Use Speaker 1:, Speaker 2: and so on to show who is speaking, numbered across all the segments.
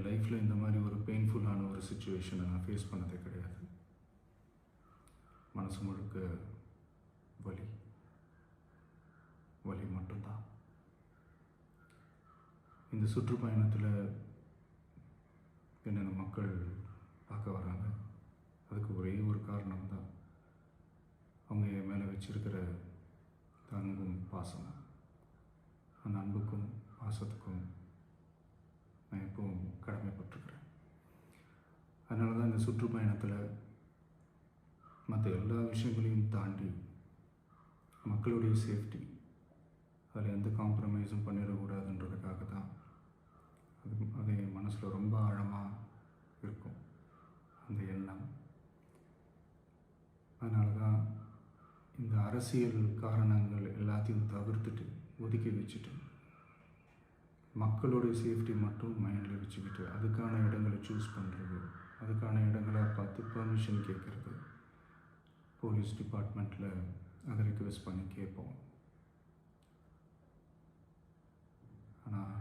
Speaker 1: லைஃப்பில் இந்த மாதிரி ஒரு பெயின்ஃபுல்லான ஒரு சுச்சுவேஷனை நான் ஃபேஸ் பண்ணதே கிடையாது. மனசு முழுக்க வலி வலி மட்டும்தான். இந்த சுற்றுப்பயணத்தில் என்னென்ன மக்கள் பார்க்க வராங்க, அதுக்கு ஒரே ஒரு காரணம் தான், அவங்க என் மேலே வச்சிருக்கிற அன்பும் பாசம். அந்த அன்புக்கும் பாசத்துக்கும் நான் எப்பவும் கடமைப்பட்டிருக்கிறேன். அதனால தான் இந்த சுற்றுப்பயணத்தில் மற்ற எல்லா விஷயங்களையும் தாண்டி மக்களுடைய சேஃப்டி, அதில் எந்த காம்ப்ரமைஸும் பண்ணிடக்கூடாதுன்றதுக்காக தான் அது என் மனசில் ரொம்ப ஆழமாக இருக்கும் அந்த எண்ணம். அதனால தான் இந்த அரசியல் காரணங்கள் எல்லாத்தையும் தவிர்த்துட்டு ஒதுக்கி வச்சுட்டு மக்களுடைய சேஃப்டி மட்டும் மைண்டில் வச்சுக்கிட்டு அதுக்கான இடங்களை சூஸ் பண்ணுறது, அதுக்கான இடங்களை பார்த்து பெர்மிஷன் கேட்குறது, போலீஸ் டிபார்ட்மெண்ட்டில் அதை ரிக்வெஸ்ட் பண்ணி கேட்போம். ஆனால்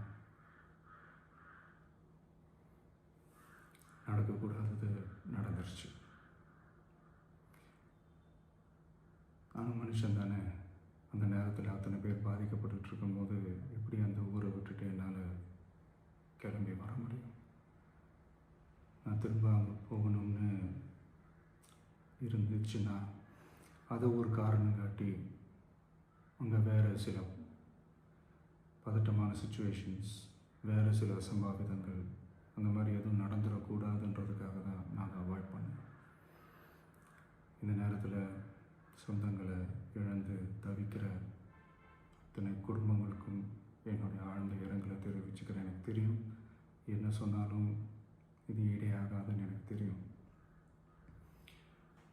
Speaker 1: நடக்கக்கூடாதது நடந்துருச்சு. ஆனால் மனுஷன் தானே, அந்த நேரத்தில் அத்தனை பேர் பாதிக்கப்பட்டு இருக்கும்போது எப்படி அந்த ஊரை விட்டுட்டு என்னால் கிளம்பி வர முடியும்? நான் திரும்ப அங்கே போகணும்னு இருந்துச்சுன்னா அதை ஒரு காரணம் காட்டி அங்கே வேறு சில பதட்டமான சுச்சுவேஷன்ஸ், வேறு சில அசம்பாவிதங்கள் அந்த மாதிரி எதுவும் நடந்துடக்கூடாதுன்றதுக்காக தான் நான் அவாய்ட் பண்ணேன். இந்த நேரத்தில் சொந்தங்களை இழந்து தவிக்கிற அத்தனை குடும்பங்களுக்கும் என்னுடைய ஆழ்ந்த இரங்கலை தெரிவிச்சுக்கிறேன். எனக்கு தெரியும், என்ன சொன்னாலும் இது ஈடேயாகாதுன்னு எனக்கு தெரியும்.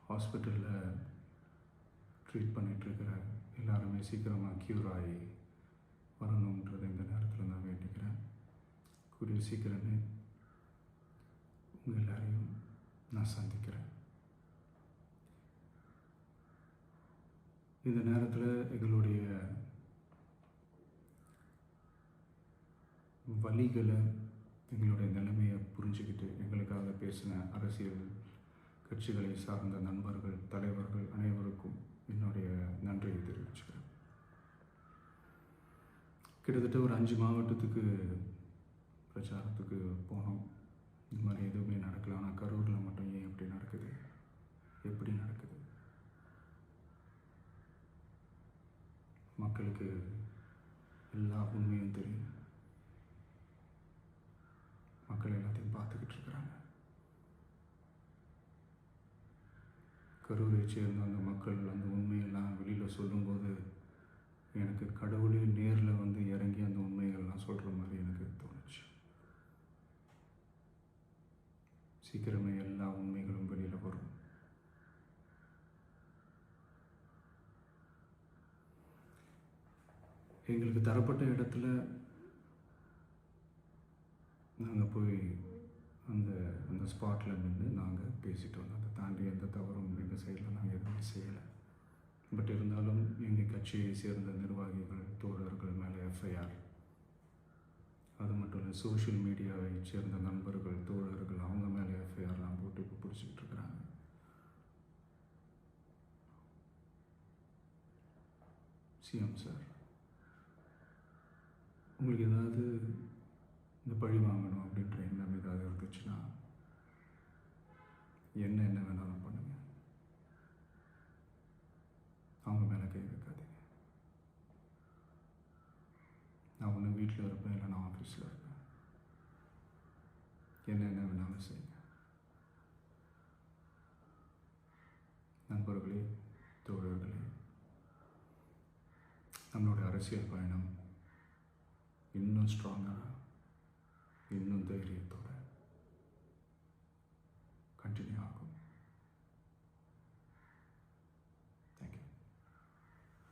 Speaker 1: ஹாஸ்பிட்டலில் ட்ரீட் பண்ணிகிட்ருக்கிற எல்லாருமே சீக்கிரமாக க்யூர் ஆகி வரணுன்றது இந்த நேரத்தில் நான் வேண்டிக்கிறேன். கூடிய சீக்கிரமே உங்கள் எல்லாரையும் நான் சந்திக்கிறேன். இந்த நேரத்தில் எங்களுடைய வலிகளை, எங்களுடைய நிலைமையை புரிஞ்சுக்கிட்டு எங்களுக்காக பேசின அரசியல் கட்சிகளை சார்ந்த நண்பர்கள், தலைவர்கள் அனைவருக்கும் என்னுடைய நன்றியை தெரிவிச்சுக்கிறேன். கிட்டத்தட்ட ஒரு 5 மாவட்டத்துக்கு பிரச்சாரத்துக்கு போனோம். இந்த மாதிரி எதுவுமே நடக்கல. ஆனால் கரூரில் மட்டும் ஏன் எப்படி நடக்குது, எப்படி நடக்குது? மக்களுக்கு எல்லா உண்மையும் தெரியும். மக்கள் எல்லாத்தையும் பார்த்துக்கிட்டு இருக்கிறாங்க. கரூரை சேர்ந்த அந்த மக்கள் அந்த உண்மையெல்லாம் வெளியில் சொல்லும்போது எனக்கு கடவுளே நேரில் வந்து இறங்கி அந்த உண்மைகள்லாம் சொல்கிற மாதிரி எனக்கு தோணுச்சு. சீக்கிரமே எல்லா உண்மைகளும் வெளியில் வரும். எங்களுக்கு தரப்பட்ட இடத்துல நாங்கள் போய் அந்த அந்த ஸ்பாட்டில் நின்று நாங்கள் பேசிட்டு வந்தோம். அதை தாண்டி எந்த தவறும் எங்கள் சைடில் நாங்கள் எதுவுமே செய்யலை. பட் இருந்தாலும் எங்கள் கட்சியை சேர்ந்த நிர்வாகிகள், தோழர்கள் மேலே எஃப்ஐஆர், அது மட்டும் இல்லை சோஷியல் மீடியாவை சேர்ந்த நண்பர்கள், தோழர்கள் அவங்க மேலே எஃப்ஐஆர்லாம் போட்டு இப்போ பிடிச்சிக்கிட்டு இருக்கிறாங்க. சிஎம் சார், உங்களுக்கு ஏதாவது இந்த பழி வாங்கணும் அப்படின்ற எண்ணம் ஏதாவது இருந்துச்சுன்னா என்ன வேணாலும் பண்ணுங்க. அவங்க மேலே கை வைக்காதீங்க. நான் ஒன்று வீட்டில் இருப்பேன், இல்லை நான் ஆஃபீஸில் இருப்பேன். என்ன வேணாலும் செய்யுங்க. நண்பர்களே, தோழர்களே, நம்மளுடைய அரசியல் பயணம் இன்னும் ஸ்ட்ராங்காக, இன்னும் தைரியத்தோட